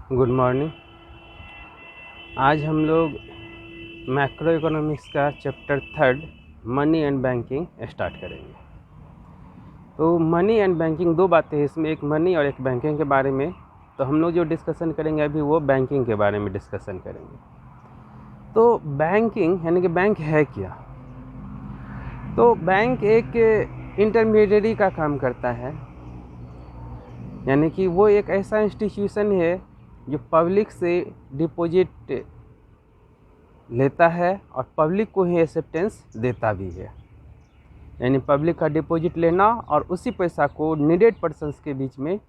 Good morning. आज हम लोग मैक्रो इकोनॉमिक्स का chapter 3 money and banking start करेंगे। तो मनी एंड बैंकिंग दो बातें हैं इसमें, एक मनी और एक बैंकिंग के बारे में। तो हम लोग जो डिस्कशन करेंगे अभी वो बैंकिंग के बारे में डिस्कशन करेंगे। तो बैंकिंग यानी कि बैंक है क्या? तो बैंक एक इंटरमीडिएरी का काम करता है, यानी कि वो एक ऐसा इंस्टीट्यूशन है जो पब्लिक से डिपॉजिट लेता है और पब्लिक को ही एक्सेप्टेंस देता भी है। यानी पब्लिक का डिपॉजिट लेना और उसी पैसा को नीडेड पर्सन्स के बीच में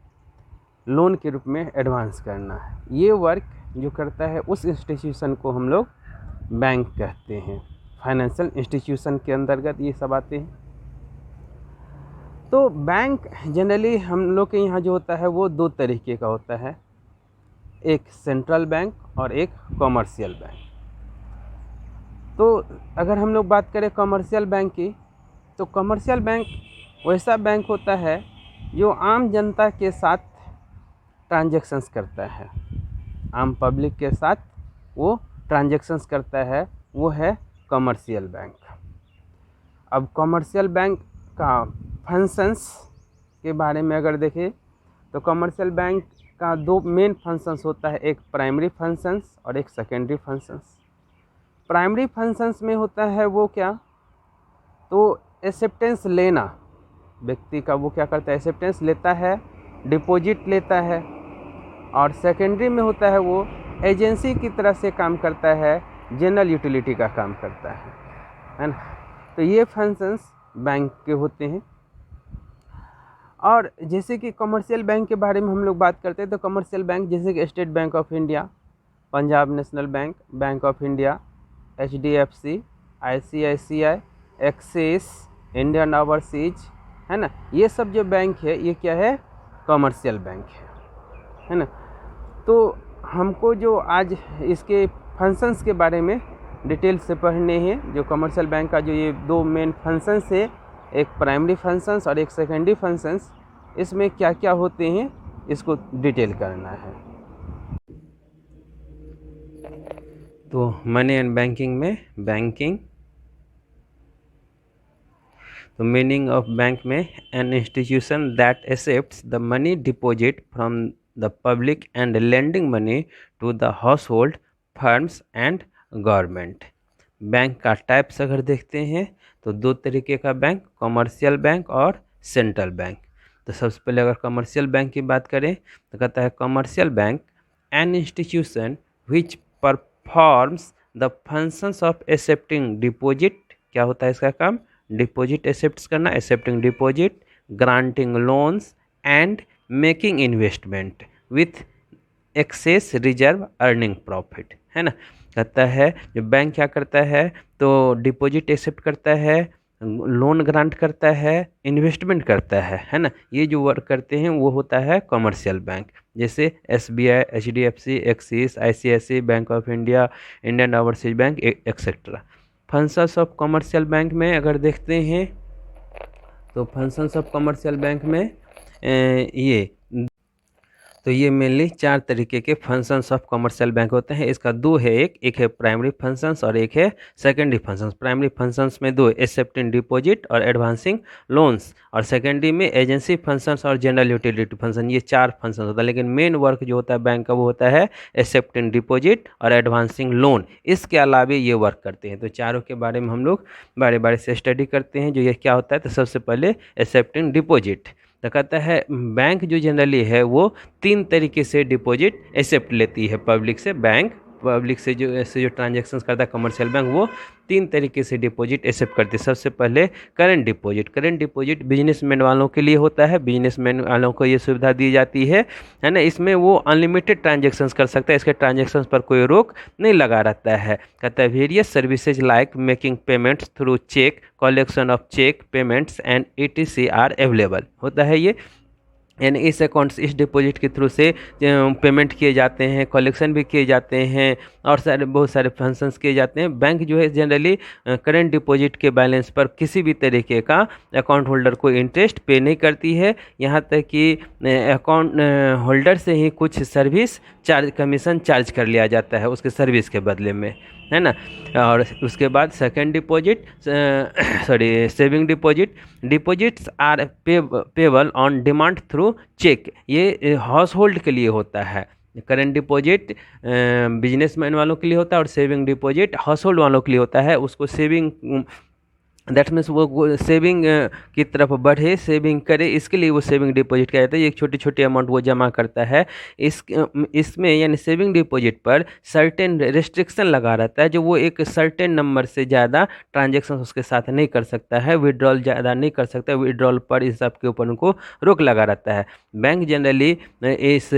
लोन के रूप में एडवांस करना है। ये वर्क जो करता है उस इंस्टीट्यूशन को हम लोग बैंक कहते हैं। फाइनेंशियल इंस्टीट्यूशन के अंतर्गत ये सब आते हैं। तो बैंक जनरली हम लोग के यहाँ जो होता है वो दो तरीके का होता है, एक सेंट्रल बैंक और एक कॉमर्शियल बैंक। तो अगर हम लोग बात करें कमर्शियल बैंक की, तो कमर्शियल बैंक वैसा बैंक होता है जो आम जनता के साथ ट्रांजैक्शंस करता है, आम पब्लिक के साथ वो ट्रांजैक्शंस करता है, वो है कमर्शियल बैंक। अब कमर्शियल बैंक का फंक्शंस के बारे में अगर देखें तो कमर्शियल बैंक का दो मेन फंक्शंस होता है, एक प्राइमरी फंक्शंस और एक सेकेंडरी फंक्शंस। प्राइमरी फंक्शंस में होता है वो क्या, तो एक्सेप्टेंस लेना, व्यक्ति का वो क्या करता है, एक्सेप्टेंस लेता है, डिपॉजिट लेता है। और सेकेंडरी में होता है वो एजेंसी की तरह से काम करता है, जनरल यूटिलिटी का काम करता है ना। तो ये फंक्शंस बैंक के होते हैं। और जैसे कि कमर्शियल बैंक के बारे में हम लोग बात करते हैं तो कमर्शियल बैंक जैसे कि state bank of India, Punjab national bank, bank of India, HDFC, ICICI, axis, Indian overseas, है ना, ये सब जो बैंक है ये क्या है, कमर्शियल बैंक है ना। तो हमको जो आज इसके फंक्शंस के बारे में डिटेल से पढ़ने हैं, जो कमर्शियल बैंक का जो ये दो मेन फंक्शंस है, एक प्राइमरी फंक्शंस और एक सेकेंडरी फंक्शंस, इसमें क्या क्या होते हैं इसको डिटेल करना है। तो मनी एंड बैंकिंग में बैंकिंग, तो मीनिंग ऑफ बैंक में an institution that accepts the money deposit from the public and lending money to the household, firms and government. Bank का टाइप्स अगर देखते हैं तो दो तरीके का बैंक, कमर्शियल बैंक और सेंट्रल बैंक। तो सबसे पहले अगर कमर्शियल बैंक की बात करें तो कहता है commercial bank an institution which performs the functions of accepting deposit. क्या होता है इसका काम, डिपॉजिट एक्सेप्ट करना, accepting deposit, granting loans and making investment with access reserve earning profit, है ना। कहता है जो बैंक क्या करता है, तो डिपॉजिट एक्सेप्ट करता है, लोन ग्रांट करता है, इन्वेस्टमेंट करता है ना। ये जो वर्क करते हैं वो होता है कमर्शियल बैंक, जैसे SBI, HDFC, axis, ICICI, bank of India, Indian overseas bank etcetera. Functions of commercial bank में अगर देखते हैं तो फंक्शंस ऑफ कमर्शियल बैंक में ये मेनली चार तरीके के फंक्शंस ऑफ कमर्शियल बैंक होते हैं। इसका दो है, एक है प्राइमरी फंक्शंस और एक है सेकेंडरी फंक्शंस। प्राइमरी फंक्शंस में दो, एक्सेप्टिंग डिपॉजिट और एडवांसिंग लोन्स, और सेकेंडरी में एजेंसी फंक्शंस और जनरल यूटिलिटी फंक्शन। ये चार फंक्शन होता है, लेकिन मेन वर्क जो होता है बैंक का वो होता है एक्सेप्टिंग डिपॉजिट और एडवांसिंग लोन। इसके अलावा ये वर्क करते हैं। तो चारों के बारे में हम लोग बारे बारे से स्टडी करते हैं। जो ये क्या होता है, तो सबसे पहले एक्सेप्टिंग डिपॉजिट। तो कहता है बैंक जो जनरली है वो तीन तरीके से डिपॉजिट एक्सेप्ट लेती है पब्लिक से। बैंक पब्लिक से जो ट्रांजैक्शंस करता है कमर्शियल बैंक, वो तीन तरीके से डिपॉजिट एक्सेप्ट करती है। सबसे पहले current deposit. Current deposit businessman वालों के लिए होता है, बिजनेसमैन वालों को ये सुविधा दी जाती है ना। इसमें वो अनलिमिटेड ट्रांजैक्शंस कर सकता है, इसके ट्रांजैक्शंस पर कोई रोक नहीं लगा रहता है। कहता है various services like making payments through cheque, collection of cheque payments and ETC are available. होता है ये यानी इस अकाउंट से इस डिपॉजिट के थ्रू से पेमेंट किए जाते हैं, कलेक्शन भी किए जाते हैं और बहुत सारे फंक्शंस किए जाते हैं। बैंक जो है जनरली करंट डिपॉजिट के बैलेंस पर किसी भी तरीके का अकाउंट होल्डर को इंटरेस्ट पे नहीं करती है। यहाँ तक कि अकाउंट होल्डर से ही कुछ सर्विस कमीशन चार्ज कर लिया जाता है उसके सर्विस के बदले में, है ना। और उसके बाद second deposit saving deposits are payable on demand through cheque. ये हाउस होल्ड के लिए होता है। करंट डिपॉजिट बिजनेसमैन वालों के लिए होता है और सेविंग डिपॉजिट हाउस होल्ड वालों के लिए होता है। उसको सेविंग दैट मीन्स वो सेविंग की तरफ बढ़े, सेविंग करे, इसके लिए वो सेविंग डिपॉजिट किया जाता है। एक छोटी छोटी अमाउंट वो जमा करता है। इसमें यानी सेविंग डिपॉजिट पर सर्टेन रेस्ट्रिक्शन लगा रहता है, जो वो एक सर्टेन नंबर से ज़्यादा ट्रांजेक्शन उसके साथ नहीं कर सकता है, विड्रॉल ज़्यादा नहीं कर सकता है। विड्रॉल पर इस सब के ऊपर उनको रोक लगा रहता है। बैंक जनरली इस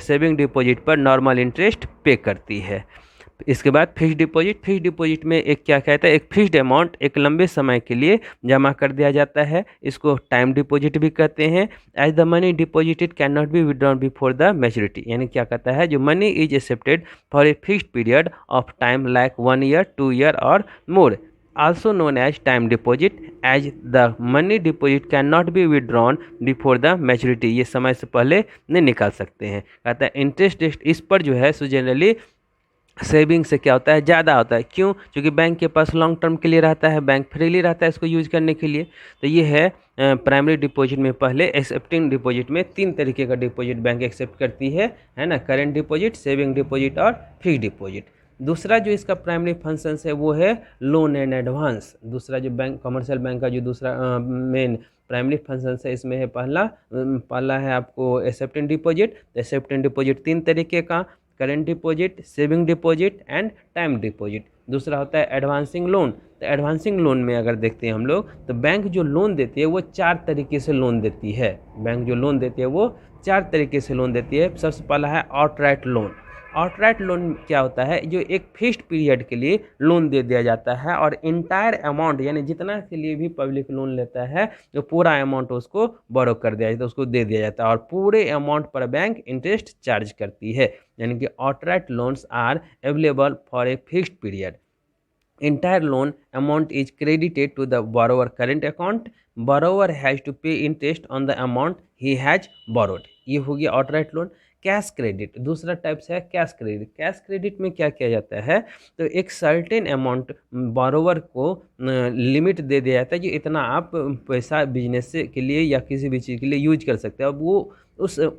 सेविंग डिपॉजिट पर नॉर्मल इंटरेस्ट पे करती है। इसके बाद फिक्स्ड डिपॉजिट में एक क्या कहता है, एक फिक्स्ड अमाउंट एक लंबे समय के लिए जमा कर दिया जाता है। इसको टाइम डिपॉजिट भी कहते हैं। As the money deposited can not be withdrawn before the maturity, यानी क्या कहता है, जो money is accepted for a fixed period of time like 1 year 2 year और more, also known as time deposit, as the money deposit cannot be withdrawn before the maturity। ये समय से पहले नहीं निकाल सकते हैं। कहता है इंटरेस्ट इस पर जो है सो जनरली सेविंग से क्या होता है, ज़्यादा होता है। क्यों? क्योंकि बैंक के पास लॉन्ग टर्म के लिए रहता है, बैंक फ्रीली रहता है इसको यूज करने के लिए। तो ये है प्राइमरी डिपॉजिट में पहले। एक्सेप्टिंग डिपॉजिट में 3 तरीके का डिपॉजिट बैंक एक्सेप्ट करती है ना, करंट डिपॉजिट, सेविंग डिपॉजिट और फिक्स्ड डिपॉजिट। दूसरा जो इसका प्राइमरी फंक्शंस है वो है लोन एंड एडवांस। दूसरा जो बैंक कमर्शियल बैंक का जो दूसरा मेन प्राइमरी फंक्शंस है इसमें है पहला है आपको एक्सेप्टिंग डिपॉजिट। एक्सेप्टिंग डिपॉजिट 3 तरीके का, current deposit, saving deposit and time deposit. दूसरा होता है एडवांसिंग लोन। तो एडवांसिंग लोन में अगर देखते हैं हम लोग तो बैंक जो लोन देती है वो 4 तरीके से लोन देती है। बैंक जो लोन देती है वो 4 तरीके से लोन देती है। सबसे पहला है आउटराइट लोन। आउटराइट लोन क्या होता है, जो एक फिक्स्ड पीरियड के लिए लोन दे दिया जाता है और इंटायर अमाउंट यानी जितना के लिए भी पब्लिक लोन लेता है जो पूरा अमाउंट उसको बोरो कर दिया जाता है, उसको दे दिया जाता है और पूरे अमाउंट पर बैंक इंटरेस्ट चार्ज करती है। यानी कि outright loans are available for a fixed period. Entire loan amount is credited to the borrower current account. Borrower has to pay interest on the amount he has borrowed। ये हो गया outright loan. Cash credit दूसरा type से है cash credit. Cash credit में क्या किया जाता है, तो एक सर्टेन अमाउंट बोरोवर को लिमिट दे दिया जाता है कि इतना आप पैसा बिजनेस के लिए या किसी भी चीज़ के लिए यूज कर सकते हैं। अब वो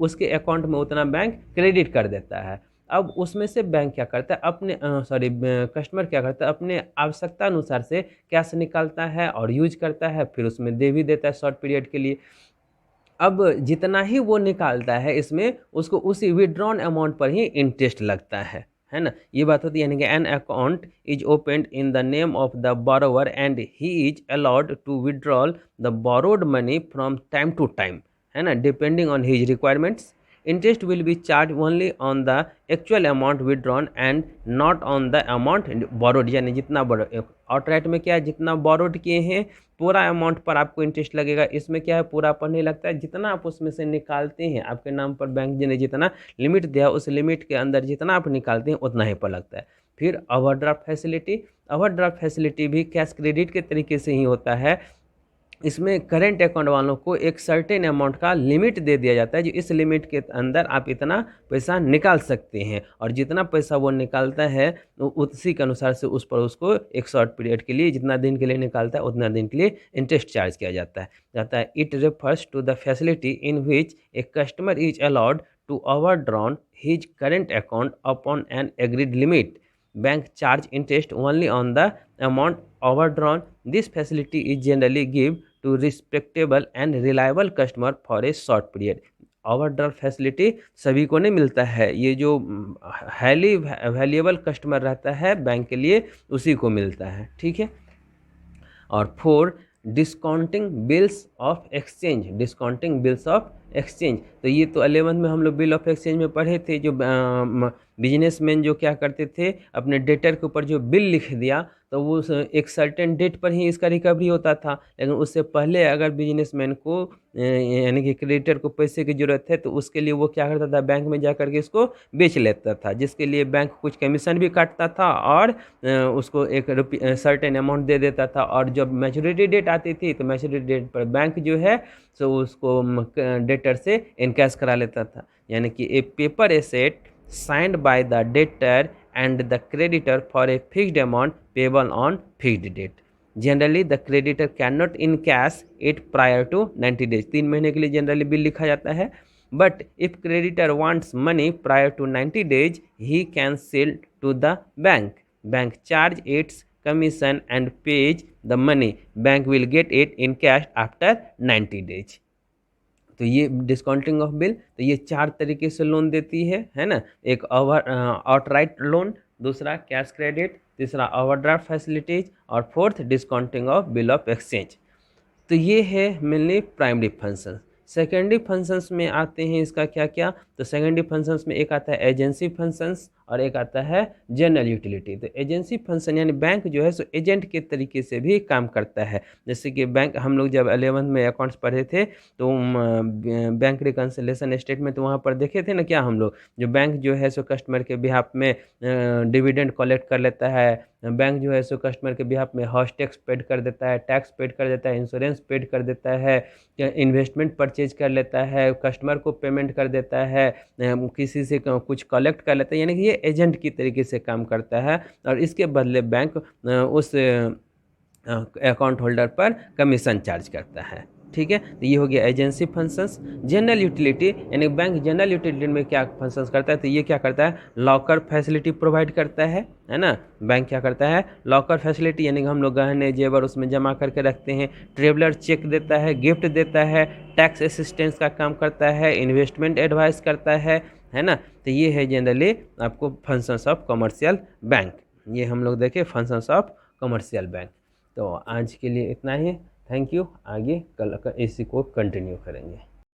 उसके अकाउंट में उतना बैंक क्रेडिट कर देता है। अब उसमें से बैंक क्या करता है, कस्टमर क्या करता है, अपने आवश्यकता अनुसार से कैश निकालता है और यूज करता है, फिर उसमें दे भी देता है शॉर्ट पीरियड के लिए। अब जितना ही वो निकालता है इसमें उसको उसी विड्रॉन अमाउंट पर ही इंटरेस्ट लगता है ना। ये बात होती है। यानी कि an account is opened in the name of the borrower and he is allowed to withdrawal the borrowed money from time to time, है ना, depending on his requirements. Interest will be charged only on the actual amount withdrawn and not on the amount borrowed। यानी जितना outright में क्या है, जितना borrowed किए हैं पूरा अमाउंट पर आपको इंटरेस्ट लगेगा। इसमें क्या है, पूरा पर नहीं लगता है। जितना आप उसमें से निकालते हैं आपके नाम पर बैंक ने जितना लिमिट दिया उस लिमिट के अंदर जितना आप निकालते हैं उतना ही पर लगता है। फिर ओवरड्राफ्ट फैसिलिटी। ओवरड्राफ्ट फैसिलिटी भी कैश क्रेडिट के तरीके से ही होता है। इसमें करेंट अकाउंट वालों को एक सर्टेन अमाउंट का लिमिट दे दिया जाता है, जो इस लिमिट के अंदर आप इतना पैसा निकाल सकते हैं और जितना पैसा वो निकालता है उसी के अनुसार से उस पर उसको एक शॉर्ट पीरियड के लिए जितना दिन के लिए निकालता है उतना दिन के लिए इंटरेस्ट चार्ज किया जाता है। It refers to the facility in which a customer is allowed to overdrawn his current account upon an agreed limit. Bank charge interest only on the amount overdrawn। This facility is generally given to respectable and reliable customer for a short period। Overdraft facility सभी को नहीं मिलता है, ये जो highly valuable customer रहता है bank के लिए उसी को मिलता है, ठीक है। और 4 discounting bills of exchange. Discounting bills of exchange. तो ये तो 11th में हम लोग बिल ऑफ एक्सचेंज में पढ़े थे, जो बिजनेसमैन जो क्या करते थे, अपने डेटर के ऊपर जो बिल लिख दिया तो वो एक सर्टेन डेट पर ही इसका रिकवरी होता था। लेकिन उससे पहले अगर बिजनेसमैन को यानी कि क्रेडिटर को पैसे की ज़रूरत है तो उसके लिए वो क्या करता था, बैंक में जा कर के इसको बेच लेता था, जिसके लिए बैंक कुछ कमीशन भी काटता था और उसको एक सर्टेन अमाउंट दे देता था। और जब मैच्योरिटी डेट आती थी तो मैच्योरिटी डेट पर बैंक जो है सो उसको डेटर से इनकैश करा लेता था। यानी कि a paper asset signed by the debtor and the creditor for a fixed amount payable on fixed date. Generally the creditor cannot encash it prior to 90 days. 3 महीने के लिए जनरली बिल लिखा जाता है, but if creditor wants money prior to 90 days he can sell to the bank. Bank charge its commission and pays the money. Bank will get it in cash after 90 days. तो ये discounting of bill, तो ये 4 तरीके से loan देती है ना। एक आउटराइट लोन, दूसरा कैश क्रेडिट, तीसरा ओवरड्राफ्ट फैसिलिटीज और fourth discounting of bill of exchange. तो ये है mainly primary function. Secondary functions में आते हैं इसका क्या क्या, तो सेकेंडरी फंक्शंस में एक आता है एजेंसी फंक्शंस और एक आता है जनरल यूटिलिटी। तो एजेंसी फंक्शन यानी बैंक जो है सो एजेंट के तरीके से भी काम करता है। जैसे कि बैंक, हम लोग जब 11th में अकाउंट्स पढ़े थे तो बैंक रिकन्सिलेशन स्टेटमेंट, तो वहाँ पर देखे थे ना क्या हम लोग, जो बैंक जो है सो कस्टमर के बिहाफ में डिविडेंड कलेक्ट कर लेता है, बैंक जो है सो कस्टमर के बिहाफ में हाउस टैक्स पेड कर देता है, टैक्स पेड कर देता है, इंश्योरेंस पेड कर देता है, इन्वेस्टमेंट परचेज कर लेता है, कस्टमर को पेमेंट कर देता है, किसी से कुछ कलेक्ट कर लेता है। यानी कि ये एजेंट की तरीके से काम करता है और इसके बदले बैंक उस अकाउंट होल्डर पर कमीशन चार्ज करता है। ठीक है, तो ये हो गया एजेंसी फंक्शंस। जनरल यूटिलिटी यानी बैंक जनरल यूटिलिटी में क्या फंक्शंस करता है, तो ये क्या करता है, लॉकर फैसिलिटी प्रोवाइड करता है ना। बैंक क्या करता है, लॉकर फैसिलिटी यानी कि हम लोग गहने जेवर उसमें जमा करके रखते हैं, ट्रेवलर चेक देता है, गिफ्ट देता है, टैक्स असिस्टेंस का काम करता है, इन्वेस्टमेंट एडवाइस करता है ना। तो ये है जनरली आपको फंक्शंस ऑफ कमर्शियल बैंक। ये हम लोग देखें फंक्शंस ऑफ कमर्शियल बैंक। तो आज के लिए इतना ही, थैंक यू। आगे कल इसी को कंटिन्यू करेंगे।